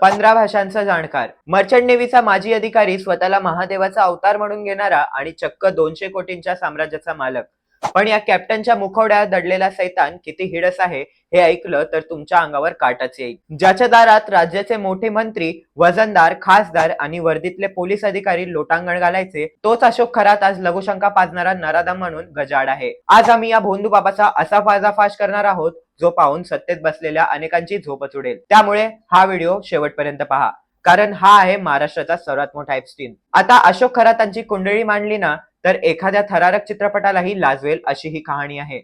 15 भाषांचा जाणकार, मर्चंट नेव्हीचा माजी अधिकारी, स्वतःला महादेवाचा अवतार म्हणून घेणारा आणि चक्क 200 कोटींच्या साम्राज्याचा मालक. पण या कॅप्टनच्या मुखवड्यात दडलेला सैतान किती हिडस आहे हे ऐकलं तर तुमच्या अंगावर काटाच येईल. ज्याच्या दारात राज्याचे मोठे मंत्री, वजनदार, खासदार आणि वर्दीतले पोलीस अधिकारी लोटांगण घालायचे, तोच अशोक खरात आज लघुशंका पाजणारा नराधम म्हणून गजाड आहे. आज आम्ही या भोंदू बाबाचा असा पर्दाफाश करणार आहोत जो पाहून सत्तेत बसलेल्या अनेकांची झोपच उडेल. त्यामुळे हा व्हिडिओ शेवटपर्यंत पहा, कारण हा आहे महाराष्ट्राचा सर्वात मोठा एप्स्टीन. आता अशोक खरातांची कुंडळी मांडली ना तर एखाद्या थरारक चित्रपटालाही लाजवेल अशी ही कहाणी आहे.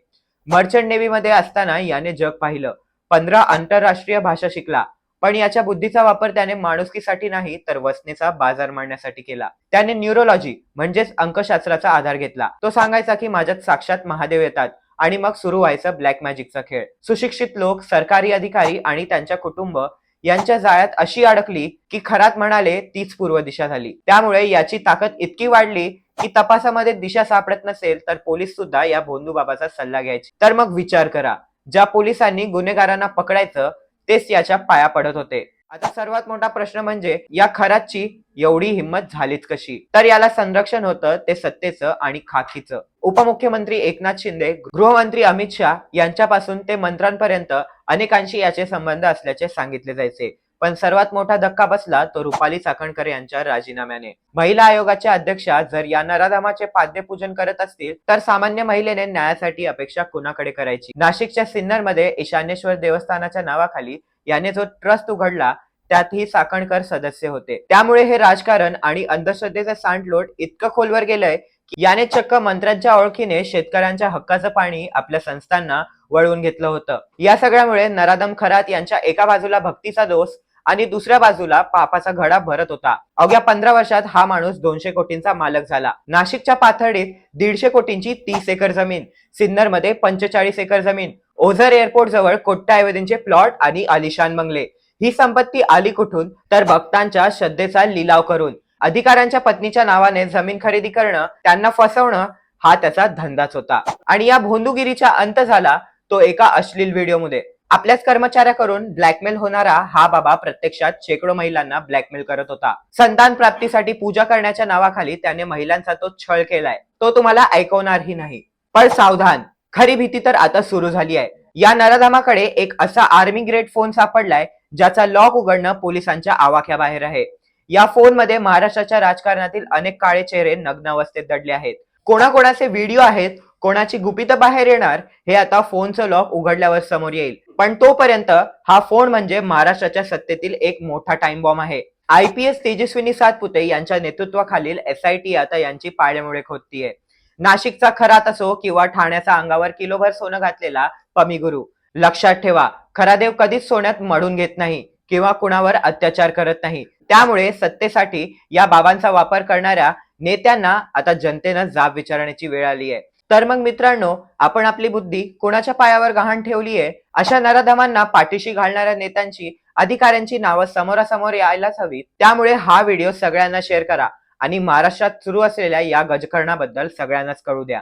मर्चंट नेव्ही मध्ये असताना याने जग पाहिलं, 15 आंतरराष्ट्रीय भाषा शिकला, पण याच्या बुद्धीचा वापर त्याने माणुसकीसाठी नाही तर वसनेचा बाजार मांडण्यासाठी केला. त्याने न्यूरोलॉजी म्हणजेच अंकशास्त्राचा आधार घेतला. तो सांगायचा की माझ्यात साक्षात महादेव येतात आणि मग सुरू व्हायचं ब्लॅक मॅजिकचा खेळ. सुशिक्षित लोक, सरकारी अधिकारी आणि त्यांच्या कुटुंब यांच्या जाळ्यात अशी अडकली की खरात म्हणाले तीच पूर्व दिशा झाली. त्यामुळे याची ताकद इतकी वाढली की तपासामध्ये दिशा सापडत नसेल तर पोलीस सुद्धा या भोंदू बाबाचा सल्ला घ्यायचे. तर मग विचार करा, ज्या पोलिसांनी गुन्हेगारांना पकडायचं तेच याच्या पाया पडत होते. आता सर्वात मोठा प्रश्न म्हणजे या खरातची एवढी हिंमत झालीच कशी? तर याला संरक्षण होतं ते सत्तेचं आणि खाकीचं. उपमुख्यमंत्री एकनाथ शिंदे, गृहमंत्री अमित शाह यांच्यापासून ते मंत्र्यांपर्यंत अनेकांशी याचे संबंध असल्याचे सांगितले जायचे. पण सर्वात मोठा धक्का बसला तो रुपाली चाकणकर यांच्या राजीनाम्याने. महिला आयोगाच्या अध्यक्षा जर या नराधमाचे पाद्यपूजन करत असतील तर सामान्य महिलेने न्यायासाठी अपेक्षा कुणाकडे करायची? नाशिकच्या सिन्नरमध्ये ईशानेश्वर देवस्थानाच्या नावाखाली याने जो ट्रस्ट उघडला त्यातही चाकणकर सदस्य होते. त्यामुळे हे राजकारण आणि अंधश्रद्धेचे सांडलोट इतकं खोलवर गेलंय की याने चक्क मंत्र्यांच्या ओळखीने शेतकऱ्यांच्या हक्काचं पाणी आपल्या संस्थांना वळवून घेतलं होतं. या सगळ्यामुळे नराधम खरात यांच्या एका बाजूला भक्तीचा दोष आणि दुसऱ्या बाजूला पापाचा घडा भरत होता. अवघ्या 15 वर्षात हा माणूस 200 कोटींचा मालक झाला. नाशिकच्या पाथर्डीत 150 कोटींची 30 एकर जमीन, सिन्नरमध्ये 45 एकर जमीन, ओझर एअरपोर्ट जवळ कोट्यावधींचे प्लॉट आणि आलिशान बंगले. ही संपत्ती आली कुठून? तर भक्तांच्या श्रद्धेचा लिलाव करून. अधिकाऱ्यांच्या पत्नीच्या नावाने जमीन खरेदी करणं, त्यांना फसवणं हा त्याचा धंदाच होता. आणि या भोंदूगिरीचा अंत झाला तो एका अश्लील व्हिडिओमध्ये. आपल्याच कर्मचाऱ्याकडून ब्लॅकमेल होणारा हा बाबा प्रत्यक्षात शेकडो महिलांना ब्लॅकमेल करत होता. संतान प्राप्तीसाठी पूजा करण्याच्या नावाखाली त्याने महिलांचा तो छळ केलाय. तो तुम्हाला ऐकवणारही नाही. पण सावधान, खरी भीती तर आता सुरू झाली आहे. या नराधमाकडे एक असा आर्मी ग्रेड फोन सापडलाय ज्याचा लॉक उघडणं पोलिसांच्या आवाक्याबाहेर आहे. या फोन मध्ये महाराष्ट्राच्या राजकारणातील अनेक काळे चेहरे नग्न अवस्थेत दडले आहेत. कोणाकोणाचे व्हिडिओ आहेत, कोणाची गुपित बाहेर येणार हे आता फोनचं लॉक उघडल्यावर समोर येईल. पण तोपर्यंत हा फोन म्हणजे महाराष्ट्राच्या सत्तेतील एक मोठा टाइम बॉम्ब आहे. IPS तेजस्विनी सातपुते यांच्या नेतृत्वाखालील SIT आता यांची पाळेमुळे खोदतीये. नाशिकचा खरात असो किंवा ठाण्याचा अंगावर किलोभर सोनं घातलेला पमी गुरु, लक्षात ठेवा, खरादेव कधीच सोन्यात मढून घेत नाही किंवा कुणावर अत्याचार करत नाही. त्यामुळे सत्तेसाठी या बाबांचा वापर करणाऱ्या नेत्यांना आता जनतेनं जाब विचारण्याची वेळ आली आहे. तर मग मित्रांनो, आपण आपली बुद्धी कोणाच्या पायावर गहाण ठेवलीये? अशा नराधमांना पाठीशी घालणाऱ्या नेत्यांची, अधिकाऱ्यांची नावं समोरासमोर यायलाच हवी. त्यामुळे हा व्हिडिओ सगळ्यांना शेअर करा आणि महाराष्ट्रात सुरू असलेल्या या गजकरणाबद्दल सगळ्यांनाच कळू द्या.